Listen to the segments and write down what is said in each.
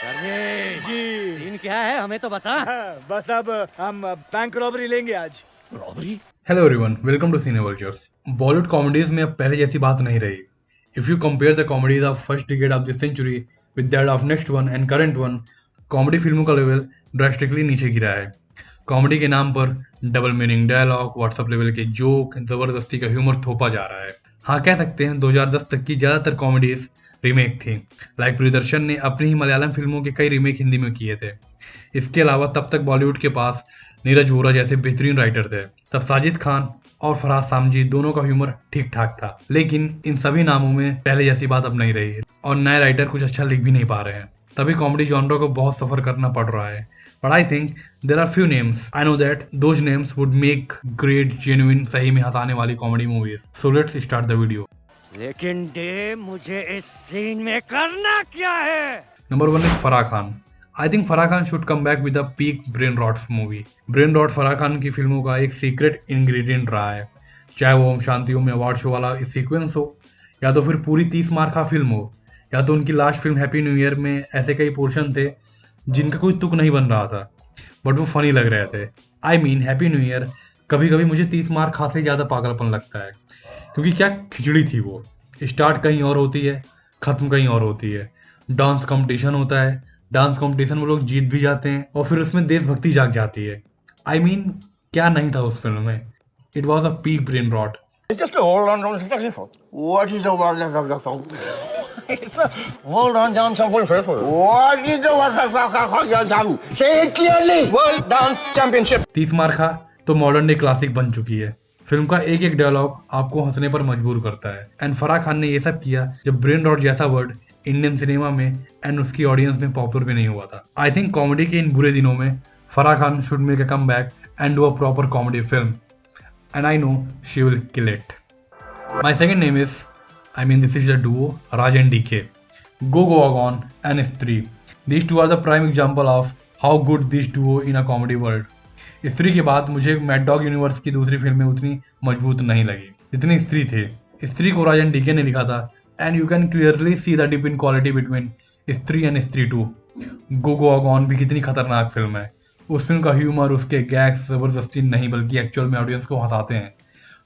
अरे जी सीन क्या है हमें तो बता। बस अब हम बैंक रॉबरी लेंगे आज। Robbery? Hello everyone, welcome to cine vultures. Bollywood comedies में अब पहले जैसी बात नहीं रही। If you compare the comedies of first decade of the century with that of next one and current one, comedy फिल्मों का लेवल ड्रास्टिकली नीचे गिरा है। कॉमेडी के नाम पर double meaning dialogue, WhatsApp level के जोक, जबरदस्ती का ह्यूमर थोपा जा रहा है। हाँ, कह सकते हैं 2010 तक की ज्यादातर कॉमेडीज रीमेक थी। लाइक प्रियदर्शन ने अपनी ही मलयालम फिल्मों के कई रीमेक हिंदी में किए थे। इसके अलावा तब तक बॉलीवुड के पास नीरज वोरा जैसे बेहतरीन राइटर थे। तब साजिद खान और फरहाद सामजी दोनों का ह्यूमर ठीक ठाक था, लेकिन इन सभी नामों में पहले जैसी बात अब नहीं रही और नए राइटर कुछ अच्छा लिख भी नहीं पा रहे हैं। तभी कॉमेडी जॉनर को बहुत सफर करना पड़ रहा है। But I think there are few names I know that those names would make great genuine सही में हंसाने वाली comedy movies. So let's start the video. लेकिन डे मुझे इस सीन में करना क्या है? Number 1 is Farah Khan. I think Farah Khan should come back with a peak brain rot movie. Brain rot Farah Khan की फिल्मों का एक सीक्रेट इंग्रेडिएंट रहा है। चाहे वो ओम शांति ओम में अवार्ड शो वाला सीक्वेंस हो, या तो फिर पूरी 30 मार्का फिल्म हो, या तो उनकी last film happy new year में ऐसे कई पोर्शन थे जिनका कोई तुक नहीं बन रहा था बट वो फनी लग रहे थे। I mean happy new year कभी कभी मुझे 30 मार खासे ही ज़्यादा पागलपन लगता है, क्योंकि क्या खिचड़ी थी वो। स्टार्ट कहीं और होती है, ख़त्म कहीं और होती है। डांस कंपटीशन होता है, डांस कंपटीशन में लोग जीत भी जाते हैं और फिर उसमें देशभक्ति जाग जाती है। आई मीन क्या नहीं था उस फिल्म में। It was a peak brain rot. It's just a hold on, What is the word? It's a hold on, Johnson for faithful. What is the word? Say it clearly. World Dance Championship. 30 मार्का तो modern day classic बन चुकी है। Film का एक एक dialogue आपको हंसने पर मजबूर करता है। एंड फराह खान ने ये सब किया जब ब्रेन रॉट जैसा वर्ड इंडियन सिनेमा में एंड उसकी ऑडियंस में पॉपुलर भी नहीं हुआ था। आई थिंक कॉमेडी के इन बुरे दिनों में Farah Khan should make a come back and do a proper comedy film, and I know she will kill it. My second name is this is the duo Raj and DK. Go Goa Gone and Stree. These two are the prime example of how good this duo in a comedy world. स्त्री के बाद मुझे mad dog universe की दूसरी फिल्में उतनी मजबूत नहीं लगी जितनी स्त्री थे। स्त्री को राज एंड डीके ने लिखा था and you can clearly see the dip in quality between Stree and Stree 2। Go Goa gone भी कितनी खतरनाक फिल्म है। उस फिल्म का ह्यूमर, उसके गैग्स जबरदस्ती नहीं बल्कि एक्चुअल में ऑडियंस को हंसाते हैं।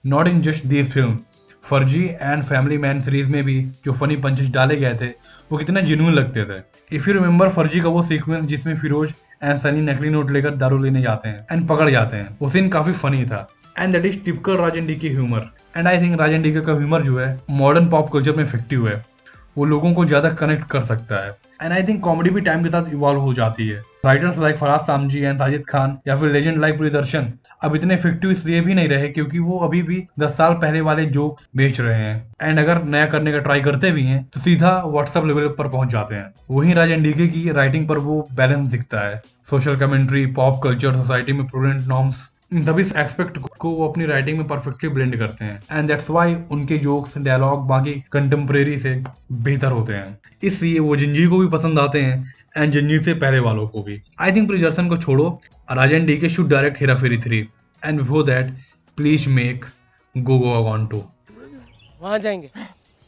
Not in just this film, फर्जी एंड फैमिली मैन सीरीज में भी जो फनी पंचेस डाले गए थे वो कितने जेन्युइन लगते थे। इफ यू रिमेंबर फर्जी का वो सीक्वेंस जिसमें फिरोज एंड सनी नकली नोट लेकर दारू लेने जाते हैं एंड पकड़ जाते हैं, वो सीन काफी फनी था। And that is typical Raj and DK humour. And I think Raj and DK का ह्यूमर जो है मॉडर्न पॉप कल्चर में इफेक्टिव है, वो लोगों को ज्यादा कनेक्ट कर सकता है। एंड आई थिंक कॉमेडी भी टाइम के साथ इवॉल्व हो जाती है। Writers like Farhad Samji and Sajid Khan या फिर लेजेंड लाइक प्रियदर्शन अब इतने इफेक्टिव इसलिए भी नहीं रहे क्योंकि वो अभी भी 10 साल पहले वाले जोक्स बेच रहे हैं। एंड अगर नया करने का ट्राई करते भी हैं तो सीधा व्हाट्सएप लेवल पर पहुंच जाते हैं। वहीं राज एंड डीके की राइटिंग पर वो बैलेंस दिखता है। Social commentary, pop culture, society में प्रूडेंट नॉर्म्स, इन सभी एस्पेक्ट को वो अपनी राइटिंग में परफेक्टली ब्लेंड करते हैं। एंड दैट्स व्हाई उनके जोक्स, डायलॉग बाकी कंटेम्प्रेरी से बेहतर होते हैं। इसलिए वो जिंजी को भी पसंद आते हैं एंड जिंजी से पहले वालों को भी। आई थिंक प्रियदर्शन को छोड़ो, Raj and DK should direct Hera Pheri 3 and before that please make Go Goa Gone 2। वहां जाएंगे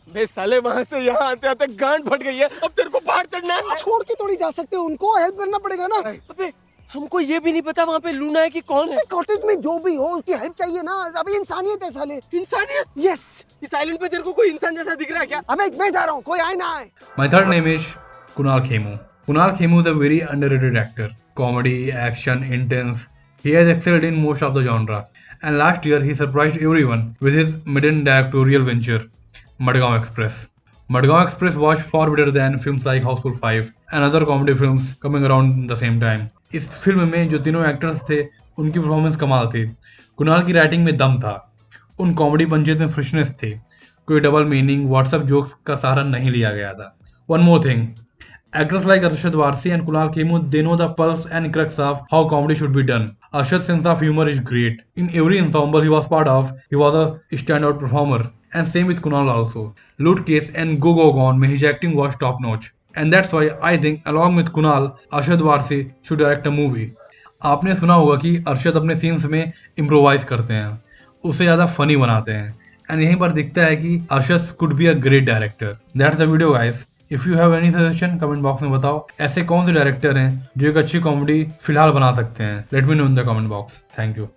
बे साले, वहां से यहाँ आते आते गांड फट गई है। अब तेरे को पहाड़ चढ़ना है। छोड़ के थोड़ी जा सकते, उनको हेल्प करना पड़ेगा ना। अबे हमको ये भी नहीं पता वहाँ पे लूना है कि कौन है। कॉटेज में जो भी हो उसकी हेल्प चाहिए ना। अभी इंसानियत है साले। इंसानियत? यस। इस आइलैंड पे तेरे को कोई इंसान जैसा दिख रहा है क्या? अबे मैं जा रहा हूँ, कोई आए ना आए। My third name is Kunal Khemu. Kunal Khemu is a very underrated actor. Comedy, action, intense. He has excelled in most of the genre. And last year he surprised everyone with his maiden directorial venture, Madgaon Express. Madgaon Express was far better than films like Houseful 5 and other comedy films coming around the same time. इस film में जो तीनों actors थे उनकी performance कमाल थी। कुणाल की writing में दम था, उन कॉमेडी पंचेस में फ्रेशनेस थी, कोई डबल मीनिंग, व्हाट्सएप जोक्स का सहारा नहीं लिया गया था। One more thing. Actors like Arshad Warsi and Kunal Khemu, they know the pulse and crux of how comedy should be done. Arshad's sense of humor is great. In every ensemble he was part of, he was a standout performer. And same with Kunal also. Loot Case and Go Go Gone में his acting was top notch. And that's why I think along with Kunal, Arshad Warsi should direct a movie. आपने सुना होगा कि अरशद अपने scenes में improvise करते हैं, उसे ज़्यादा फनी बनाते हैं। एंड यहीं पर दिखता है कि Arshad could be a great director. That's the video guys. If you have any suggestion comment box में बताओ, ऐसे कौन से डायरेक्टर हैं जो एक अच्छी कॉमेडी फिलहाल बना सकते हैं। Let me know in the comment box. Thank you.